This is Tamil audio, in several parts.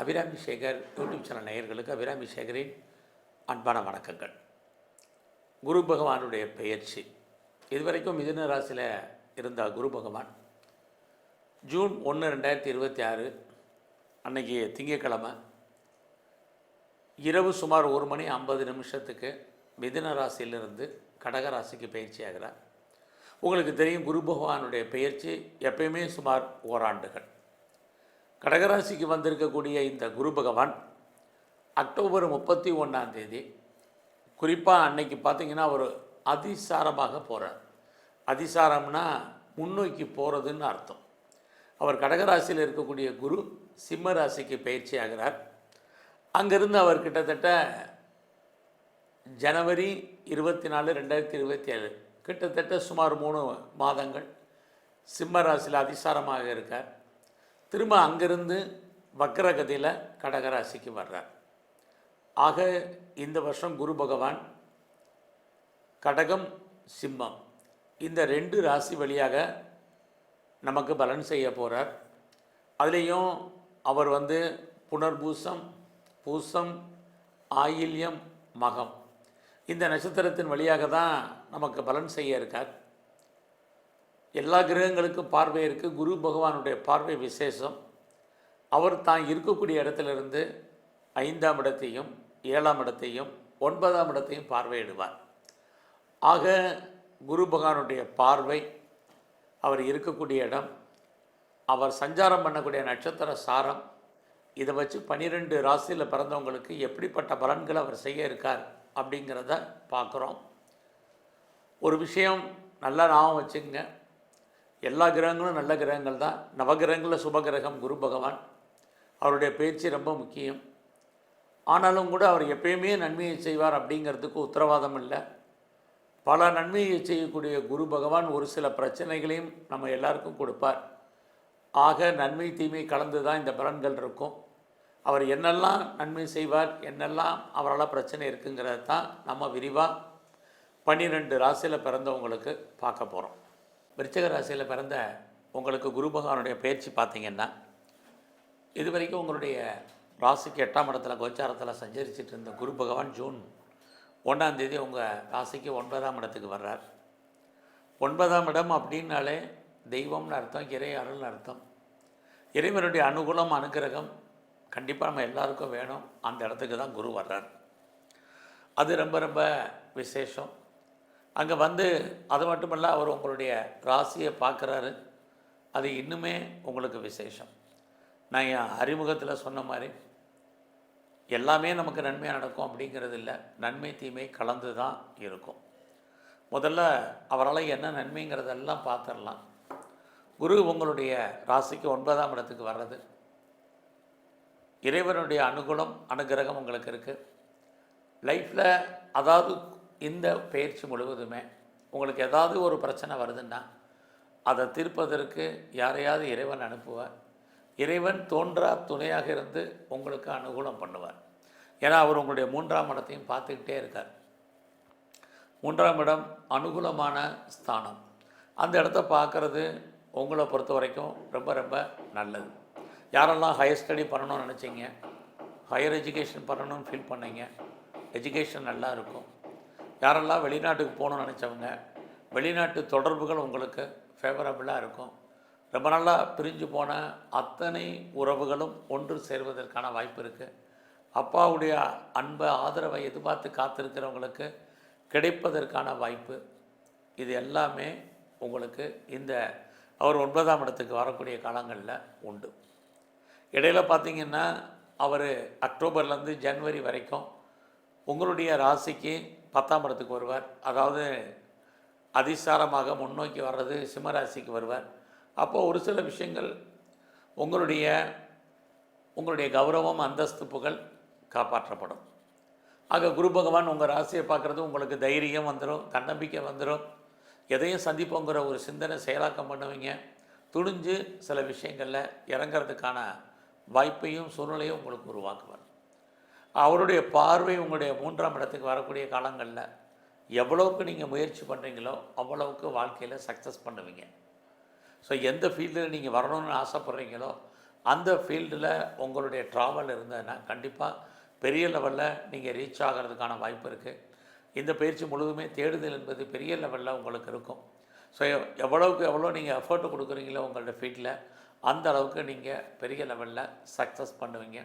அபிராமி சேகர் யூடியூப் சேனல் நேயர்களுக்கு அபிராமி சேகரின் அன்பான வணக்கங்கள். குரு பகவானுடைய பெயர்ச்சி இதுவரைக்கும் மிதுன ராசியில் இருந்த குரு பகவான் ஜூன் 1, 2026 அன்னைக்கு திங்கட்கிழமை இரவு சுமார் 1:50 மிதுன ராசியிலிருந்து கடக ராசிக்கு பயிற்சி ஆகிறார். உங்களுக்கு தெரியும், குரு பகவானுடைய பெயர்ச்சி எப்பயுமே சுமார் ஓராண்டுகள். கடகராசிக்கு வந்திருக்கக்கூடிய இந்த குரு பகவான் அக்டோபர் 31 குறிப்பாக அன்னைக்கு பார்த்திங்கன்னா அவர் அதிசாரமாக போகிறார். அதிசாரம்னா முன்னோக்கி போகிறதுன்னு அர்த்தம். அவர் கடகராசியில் இருக்கக்கூடிய குரு சிம்ம ராசிக்கு பயிற்சி ஆகிறார். அங்கேருந்து அவர் கிட்டத்தட்ட ஜனவரி 24, 2027 கிட்டத்தட்ட சுமார் 3 மாதங்கள் சிம்ம ராசியில் அதிசாரமாக இருக்கார். திரும்ப அங்கிருந்து வக்ரகதியில் கடகராசிக்கு வர்றார். ஆக இந்த வருஷம் குரு பகவான் கடகம் சிம்மம் இந்த 2 ராசி வழியாக நமக்கு பலன் செய்ய போகிறார். அதுலேயும் அவர் புனர்பூசம், பூசம், ஆயில்யம், மகம் இந்த நட்சத்திரத்தின் வழியாக தான் நமக்கு பலன் செய்ய இருக்கார். எல்லா கிரகங்களுக்கும் பார்வை இருக்குது. குரு பகவானுடைய பார்வை விசேஷம். அவர் தான் இருக்கக்கூடிய இடத்திலிருந்து 5ஆம் இடத்தையும் 7ஆம் இடத்தையும் 9ஆம் இடத்தையும் பார்வையிடுவார். ஆக குரு பகவானுடைய பார்வை, அவர் இருக்கக்கூடிய இடம், அவர் சஞ்சாரம் பண்ணக்கூடிய நட்சத்திர சாரம், இதை வச்சு 12 ராசியில் பிறந்தவங்களுக்கு எப்படிப்பட்ட பலன்களை அவர் செய்ய இருக்கார் அப்படிங்கிறத பார்க்குறோம். ஒரு விஷயம் நல்லா ஞாபகம் வச்சுங்க, எல்லா கிரகங்களும் நல்ல கிரகங்கள் தான். நவகிரகங்களில் சுபகிரகம் குரு பகவான். அவருடைய பேச்சு ரொம்ப முக்கியம். ஆனாலும் கூட அவர் எப்பயுமே நன்மையை செய்வார் அப்படிங்கிறதுக்கு உத்தரவாதம் இல்லை. பல நன்மையை செய்யக்கூடிய குரு பகவான் ஒரு சில பிரச்சனைகளையும் நம்ம எல்லாருக்கும் கொடுப்பார். ஆக நன்மை தீமை கலந்து தான் இந்த பலன்கள் இருக்கும். அவர் என்னெல்லாம் நன்மை செய்வார், என்னெல்லாம் அவரால் பிரச்சனை இருக்குங்கிறத தான் நம்ம விரிவாக 12 ராசியில் பிறந்தவங்களுக்கு பார்க்க போகிறோம். விருச்சிக ராசியில் பிறந்த உங்களுக்கு குரு பகவானுடைய பயிற்சி பார்த்திங்கன்னா, இது வரைக்கும் உங்களுடைய ராசிக்கு 8ஆம் இடத்துல கோச்சாரத்தில் சஞ்சரிச்சிட்டு இருந்த குரு பகவான் ஜூன் 1 உங்கள் ராசிக்கு 9ஆம் இடத்துக்கு வர்றார். 9ஆம் இடம் அப்படின்னாலே தெய்வம்னு அர்த்தம், இறை அருள்னு அர்த்தம். இறைவனுடைய அனுகூலம், அனுகிரகம் கண்டிப்பாக நம்ம எல்லாருக்கும் வேணும். அந்த இடத்துக்கு தான் குரு வர்றார். அது ரொம்ப ரொம்ப விசேஷம். அங்கே அது மட்டுமல்ல, அவர் உங்களுடைய ராசியை பார்க்குறாரு. அது இன்னுமே உங்களுக்கு விசேஷம். நான் என் அறிமுகத்தில் சொன்ன மாதிரி எல்லாமே நமக்கு நன்மையாக நடக்கும் அப்படிங்கிறது இல்லை. நன்மை தீமை கலந்து தான் இருக்கும். முதல்ல அவரால் என்ன நன்மைங்கிறதெல்லாம் பார்த்துடலாம். குரு உங்களுடைய ராசிக்கு 9ஆம் இடத்துக்கு வர்றது, இறைவனுடைய அனுகூலம், அனுகிரகம் உங்களுக்கு இருக்குது. லைஃப்பில் அதாவது இந்த பயிற்சி முழுவதுமே உங்களுக்கு ஏதாவது ஒரு பிரச்சனை வருதுன்னா அதை தீர்ப்பதற்கு யாரையாவது இறைவன் அனுப்புவார். இறைவன் தோன்றா துணையாக இருந்து உங்களுக்கு அனுகூலம் பண்ணுவார். ஏன்னா அவர் உங்களுடைய 3ஆம் இடத்தையும் பார்த்துக்கிட்டே இருக்கார். 3ஆம் இடம் அனுகூலமான ஸ்தானம். அந்த இடத்த பார்க்குறது உங்களை பொறுத்த வரைக்கும் ரொம்ப ரொம்ப நல்லது. யாரெல்லாம் ஹையர் ஸ்டடி பண்ணணும்னு நினச்சிங்க, ஹையர் எஜுகேஷன் பண்ணணும்னு ஃபீல் பண்ணீங்க, எஜுகேஷன் நல்லா இருக்கும். யாரெல்லாம் வெளிநாட்டுக்கு போகணும்னு நினச்சவங்க, வெளிநாட்டு தொடர்புகள் உங்களுக்கு ஃபேவரபுளாக இருக்கும். ரொம்ப நல்லா பிரிஞ்சு போன அத்தனை உறவுகளும் ஒன்று சேர்வதற்கான வாய்ப்பு இருக்குது. அப்பாவுடைய அன்பை, ஆதரவை எதிர்பார்த்து காத்திருக்கிறவங்களுக்கு கிடைப்பதற்கான வாய்ப்பு, இது எல்லாமே உங்களுக்கு இந்த அவர் 9ஆம் இடத்துக்கு வரக்கூடிய காலங்களில் உண்டு. இடையில் பார்த்திங்கன்னா அவர் அக்டோபர்லேருந்து ஜனவரி வரைக்கும் உங்களுடைய ராசிக்கு 10ஆம் இடத்துக்கு வருவார். அதாவது அதிசாரமாக முன்னோக்கி வர்றது சிம்மராசிக்கு வருவார். அப்போது ஒரு சில விஷயங்கள் உங்களுடைய கௌரவம், அந்தஸ்து, புகழ் காப்பாற்றப்படும். ஆக குரு பகவான் உங்கள் ராசியை பார்க்குறது உங்களுக்கு தைரியம் வந்துடும், தன்னம்பிக்கை வந்துடும். எதையும் சந்திப்போங்கிற ஒரு சிந்தனை செயலாக்கம் பண்ணுவீங்க. துணிஞ்சு சில விஷயங்களில் இறங்கிறதுக்கான வாய்ப்பையும் சூழ்நிலையும் உங்களுக்கு உருவாக்குவார். அவருடைய பார்வை உங்களுடைய 3ஆம் இடத்துக்கு வரக்கூடிய காலங்களில் எவ்வளவுக்கு நீங்கள் முயற்சி பண்ணுறீங்களோ அவ்வளவுக்கு வாழ்க்கையில் சக்ஸஸ் பண்ணுவீங்க. ஸோ எந்த ஃபீல்டில் நீங்கள் வரணும்னு ஆசைப்பட்றீங்களோ அந்த ஃபீல்டில் உங்களுடைய ட்ராவல் இருந்ததுன்னா கண்டிப்பாக பெரிய லெவலில் நீங்கள் ரீச் ஆகிறதுக்கான வாய்ப்பு இருக்குது. இந்த பயிற்சி முழுவதுமே தேடுதல் என்பது பெரிய லெவலில் உங்களுக்கு இருக்கும். ஸோ எவ்வளோக்கு எவ்வளோ நீங்கள் எஃபர்ட் கொடுக்குறீங்களோ உங்களோட ஃபீல்டில் அந்த அளவுக்கு நீங்கள் பெரிய லெவலில் சக்ஸஸ் பண்ணுவீங்க.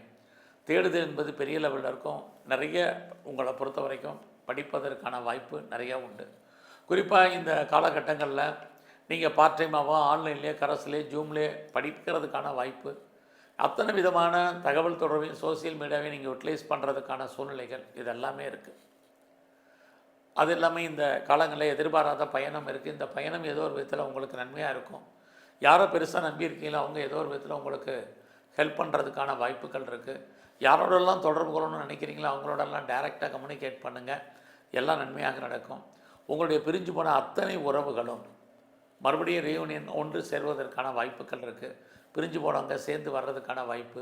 தேடுதல் என்பது பெரிய லெவலில் இருக்கும். நிறைய உங்களை பொறுத்த வரைக்கும் படிப்பதற்கான வாய்ப்பு நிறையா உண்டு. குறிப்பாக இந்த காலகட்டங்களில் நீங்கள் பார்ட் டைமாகவோ ஆன்லைன்லேயே கரஸ்லேயே ஜூம்லேயே படிக்கிறதுக்கான வாய்ப்பு, அத்தனை விதமான தகவல் தொடர்பையும் சோசியல் மீடியாவையும் நீங்கள் யூட்டிலைஸ் பண்ணுறதுக்கான சூழ்நிலைகள் இதெல்லாமே இருக்குது. அது இல்லாமல் இந்த காலங்களில் எதிர்பாராத பயணம் இருக்குது. இந்த பயணம் ஏதோ ஒரு விதத்தில் உங்களுக்கு நன்மையாக இருக்கும். யாரை பெருசாக நம்பியிருக்கீங்களோ அவங்க ஏதோ ஒரு விதத்தில் உங்களுக்கு ஹெல்ப் பண்ணுறதுக்கான வாய்ப்புகள் இருக்குது. யாரோடெல்லாம் தொடர்பு கொள்ளணும்னு நினைக்கிறீங்களோ அவங்களோடலாம் டைரெக்டாக கம்யூனிகேட் பண்ணுங்கள். எல்லாம் நன்மையாக நடக்கும். உங்களுடைய பிரிஞ்சு போன அத்தனை உறவுகளும் மறுபடியும் ரீயூனியன் ஒன்று சேர்வதற்கான வாய்ப்புகள் இருக்குது. பிரிஞ்சு போனவங்க சேர்ந்து வர்றதுக்கான வாய்ப்பு,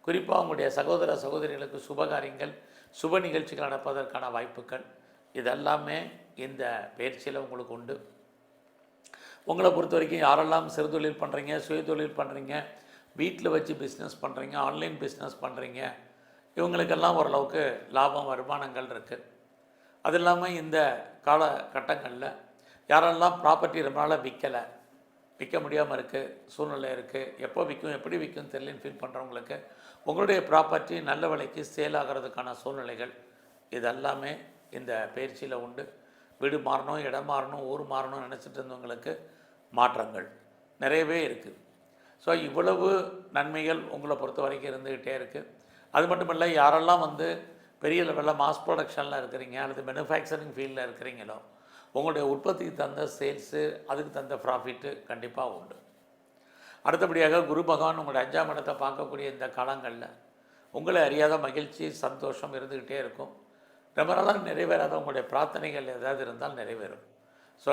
குறிப்பாக உங்களுடைய சகோதர சகோதரிகளுக்கு சுபகாரியங்கள் சுப நிகழ்ச்சிகள் நடப்பதற்கான வாய்ப்புகள் இதெல்லாமே இந்த பயிற்சியில் உங்களுக்கு உண்டு. உங்களை பொறுத்த வரைக்கும் யாரெல்லாம் சிறு தொழில் பண்ணுறீங்க, சுய தொழில் பண்ணுறீங்க, வீட்டில் வச்சு பிஸ்னஸ் பண்ணுறீங்க, ஆன்லைன் பிஸ்னஸ் பண்ணுறீங்க, இவங்களுக்கெல்லாம் ஓரளவுக்கு லாபம் வருமானங்கள் இருக்குது. அது இல்லாமல் இந்த காலகட்டங்களில் யாரெல்லாம் ப்ராப்பர்ட்டி ரொம்ப நாளாக விற்க முடியாமல் இருக்குது, சூழ்நிலை இருக்குது, எப்போ விற்கும் எப்படி விற்கும் தெரியலன்னு ஃபீல் பண்ணுறவங்களுக்கு உங்களுடைய ப்ராப்பர்ட்டி நல்ல விலைக்கு சேல் ஆகிறதுக்கான சூழ்நிலைகள் இதெல்லாமே இந்த பயிற்சியில் உண்டு. வீடு மாறணும், இடம் மாறணும், ஊர் மாறணும்னு நினச்சிட்டு இருந்தவங்களுக்கு மாற்றங்கள் நிறையவே இருக்குது. ஸோ இவ்வளவு நன்மைகள் உங்களை பொறுத்த வரைக்கும் இருந்துக்கிட்டே இருக்குது. அது மட்டும் இல்லை, யாரெல்லாம் பெரிய லெவலில் மாஸ் ப்ரொடக்ஷனில் இருக்கிறீங்க அல்லது மேனுஃபேக்சரிங் ஃபீல்டில் இருக்கிறீங்களோ உங்களுடைய உற்பத்திக்கு தந்த சேல்ஸு அதுக்கு தந்த ப்ராஃபிட்டு கண்டிப்பாக உண்டு. அடுத்தபடியாக குரு பகவான் உங்களுடைய 5ஆம் இடத்தை பார்க்கக்கூடிய இந்த காலங்களில் உங்களை அறியாத மகிழ்ச்சி சந்தோஷம் இருந்துக்கிட்டே இருக்கும். ரொம்ப நாளாக நிறைவேறாத உங்களுடைய பிரார்த்தனைகள் ஏதாவது இருந்தால் நிறைவேறும். ஸோ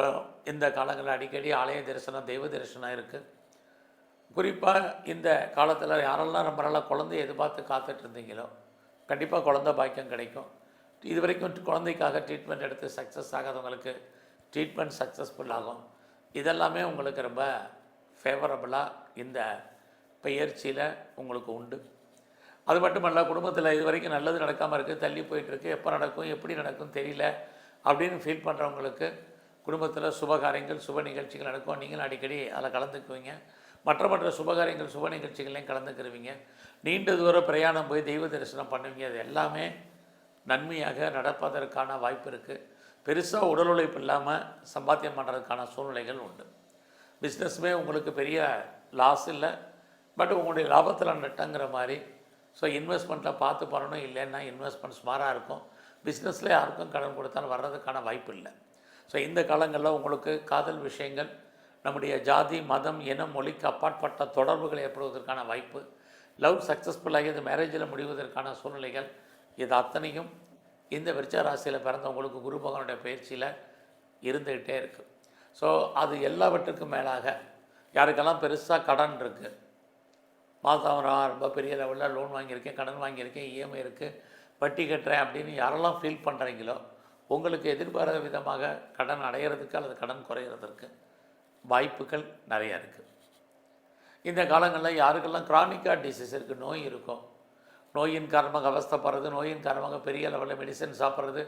இந்த காலங்களில் அடிக்கடி ஆலய தரிசனம் தெய்வ தரிசனம் இருக்குது. குறிப்பாக இந்த காலத்தில் யாரெல்லாம் ரொம்ப நாளாக குழந்தைய எதிர்பார்த்து காத்துட்டு இருந்தீங்களோ கண்டிப்பாக குழந்தை பாக்கியம் கிடைக்கும். இது வரைக்கும் குழந்தைக்காக ட்ரீட்மெண்ட் எடுத்து சக்ஸஸ் ஆகாதவங்களுக்கு ட்ரீட்மெண்ட் சக்ஸஸ்ஃபுல் ஆகும். இதெல்லாமே உங்களுக்கு ரொம்ப ஃபேவரபுளாக இந்த பயிற்சியில் உங்களுக்கு உண்டு. அது மட்டுமல்ல, குடும்பத்தில் இது வரைக்கும் நல்லது நடக்காமல் இருக்குது, தள்ளி போயிட்டுருக்கு, எப்போ நடக்கும் எப்படி நடக்கும் தெரியல அப்படின்னு ஃபீல் பண்ணுறவங்களுக்கு குடும்பத்தில் சுபகாரியங்கள் சுப நிகழ்ச்சிகள் நடக்கும். நீங்களும் அடிக்கடி அதில் கலந்துக்குவீங்க. மற்ற சுபகாரியங்கள் சுப நிகழ்ச்சிகளையும் கலந்துக்கிருவீங்க. நீண்ட தூர பிரயாணம் போய் தெய்வ தரிசனம் பண்ணுவீங்க. அது எல்லாமே நன்மையாக நடப்பதற்கான வாய்ப்பு இருக்குது. பெருசாக உடல் உழைப்பு இல்லாமல் சம்பாத்தியம் பண்ணுறதுக்கான சூழ்நிலைகள் உண்டு. பிஸ்னஸுமே உங்களுக்கு பெரிய லாஸ் இல்லை, பட் உங்களுடைய லாபத்தில் நட்டங்கிற மாதிரி. ஸோ இன்வெஸ்ட்மெண்ட்டில் பார்த்து பண்ணணும், இல்லைன்னா இன்வெஸ்ட்மெண்ட் ஸ்மாராக இருக்கும். பிஸ்னஸில் யாருக்கும் கடன் கொடுத்தாலும் வர்றதுக்கான வாய்ப்பு இல்லை. ஸோ இந்த காலங்களில் உங்களுக்கு காதல் விஷயங்கள், நம்முடைய ஜாதி மதம் இனம் மொழிக்கு அப்பாற்பட்ட தொடர்புகள் ஏற்படுவதற்கான வாய்ப்பு, லவ் சக்ஸஸ்ஃபுல்லாகி அது மேரேஜில் முடிவதற்கான சூழ்நிலைகள் இது அத்தனையும் இந்த விருச்சிக ராசியில் பிறந்தவங்களுக்கு குரு பகவானுடைய பயிற்சியில் இருந்துக்கிட்டே இருக்குது. ஸோ அது எல்லாவற்றுக்கும் மேலாக யாருக்கெல்லாம் பெருசாக கடன் இருக்குது, மாதம் ரொம்ப பெரிய லெவலில் லோன் வாங்கியிருக்கேன், கடன் வாங்கியிருக்கேன், இஎம்ஐ இருக்குது, வட்டி கட்டுறேன் அப்படின்னு யாரெல்லாம் ஃபீல் பண்ணுறீங்களோ உங்களுக்கு எதிர்பாராத விதமாக கடன் அடையிறதுக்கு அல்லது கடன் குறையிறதுக்கு வாய்ப்புகள் நிறையா இருக்குது. இந்த காலங்களில் யாருக்கெல்லாம் கிரானிக்காக டிசீஸ் இருக்குது, நோய் இருக்கும், நோயின் காரணமாக அவஸ்தைப்படுறது, நோயின் காரணமாக பெரிய லெவலில் மெடிசன் சாப்பிட்றது,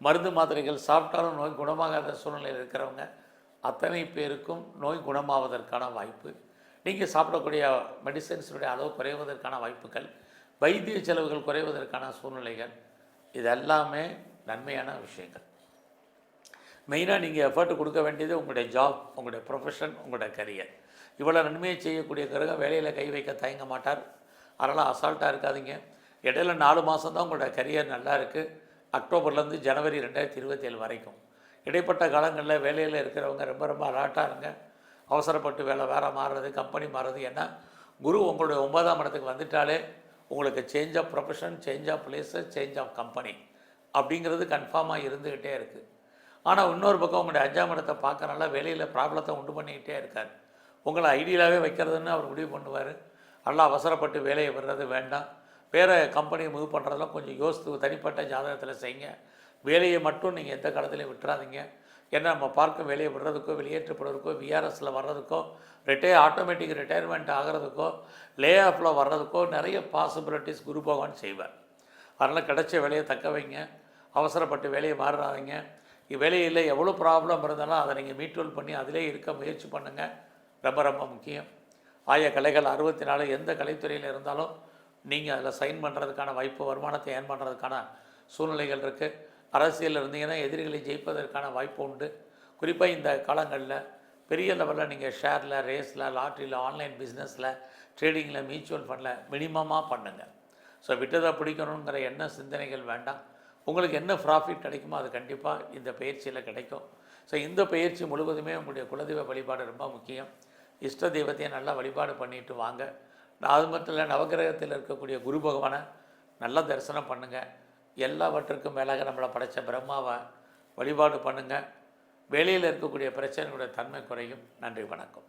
மருந்து மாத்திரைகள் சாப்பிட்டாலும் நோய் குணமாகாத சூழ்நிலையில் இருக்கிறவங்க அத்தனை பேருக்கும் நோய் குணமாவதற்கான வாய்ப்பு, நீங்கள் சாப்பிடக்கூடிய மெடிசன்ஸுடைய அளவு குறைவதற்கான வாய்ப்புகள், வைத்திய செலவுகள் குறைவதற்கான சூழ்நிலைகள் இதெல்லாமே நன்மையான விஷயங்கள். மெயினாக நீங்கள் எஃபர்ட் கொடுக்க வேண்டியது உங்களுடைய ஜாப், உங்களுடைய ப்ரொஃபஷன், உங்களுடைய கரியர். இவ்வளோ நன்மையை செய்யக்கூடிய கிரகம் வேலையில் கை வைக்க தயங்க மாட்டார். அதனால் அசால்ட்டாக இருக்காதிங்க. இடையில 4 மாதம் தான் உங்களோட கரியர் நல்லா இருக்குது, அக்டோபர்லேருந்து ஜனவரி 2027 வரைக்கும். இடைப்பட்ட காலங்களில் வேலையில் இருக்கிறவங்க ரொம்ப அலர்ட்டாக இருங்க. அவசரப்பட்டு வேறு மாறுறது, கம்பெனி மாறுறது. ஏன்னா குரு உங்களுடைய 9ஆம் இடத்துக்கு வந்துட்டாலே உங்களுக்கு change of profession, change of place, change of company அப்படிங்கிறது கன்ஃபார்மாக இருந்துக்கிட்டே இருக்குது. ஆனால் இன்னொரு பக்கம் உங்களுடைய 5ஆம் இடத்தை பார்க்கறனால வேலையில் ப்ராப்ளத்தை உண்டு பண்ணிக்கிட்டே இருக்கார். உங்களை ஐடியலாகவே வைக்கிறதுன்னு அவர் முடிவு பண்ணுவார். நல்லா அவசரப்பட்டு வேலையை விடுறது வேண்டாம். வேறு கம்பெனியை மூவ் பண்ணுறதெல்லாம் கொஞ்சம் யோசித்து தனிப்பட்ட ஜாதகத்தில் செய்யுங்க. வேலையை மட்டும் நீங்கள் எந்த காலத்துலையும் விட்டுறாதீங்க. ஏன்னா நம்ம பார்க்கும் வேலையை விடுறதுக்கோ, வெளியேற்றப்படுறதுக்கோ, விஆர்எஸில் வர்றதுக்கோ, ஆட்டோமேட்டிக் ரிட்டையர்மெண்ட் ஆகிறதுக்கோ, லே ஆஃபில் வர்றதுக்கோ நிறைய பாசிபிலிட்டிஸ் குரு பகவான் செய்வார். அதனால் கிடைச்ச வேலையை தக்க வைங்க, அவசரப்பட்டு வேலையை மாறாதீங்க. வேலையில் எவ்வளோ ப்ராப்ளம் இருந்தாலும் அதை நீங்கள் மீட்ரோல் பண்ணி அதிலே இருக்க முயற்சி பண்ணுங்கள். ரொம்ப ரொம்ப முக்கியம். ஆய கலைகள் 64 எந்த கலைத்துறையில் இருந்தாலும் நீங்கள் அதில் சைன் பண்ணுறதுக்கான வாய்ப்பு, வருமானத்தை ஏர்ன் பண்ணுறதுக்கான சூழ்நிலைகள் இருக்குது. அரசியலில் இருந்தீங்கன்னா எதிரிகளை ஜெயிப்பதற்கான வாய்ப்பு உண்டு. குறிப்பாக இந்த காலங்களில் பெரிய லெவலில் நீங்கள் ஷேரில், ரேஸில், லாட்ரியில், ஆன்லைன் பிஸ்னஸில், ட்ரேடிங்கில், மியூச்சுவல் ஃபண்டில் மினிமமாக பண்ணுங்கள். ஸோ விட்டதை பிடிக்கணுங்கிற என்ன சிந்தனைகள் வேண்டாம். உங்களுக்கு என்ன ப்ராஃபிட் கிடைக்குமோ அது கண்டிப்பாக இந்த பயிற்சியில் கிடைக்கும். ஸோ இந்த பயிற்சி முழுவதுமே உங்களுடைய குலதெய்வ வழிபாடு ரொம்ப முக்கியம். இஷ்ட தெய்வத்தையும் நல்லா வழிபாடு பண்ணிட்டு வாங்க. அது மட்டும் இல்லை, நவகிரகத்தில் இருக்கக்கூடிய குரு பகவானை நல்லா தரிசனம் பண்ணுங்கள். எல்லாவற்றுக்கும் மேலாக நம்மளை படைத்த பிரம்மாவை வழிபாடு பண்ணுங்கள். வேலையில் இருக்கக்கூடிய பிரச்சனைகளுடைய தன்மை குறையும். நன்றி, வணக்கம்.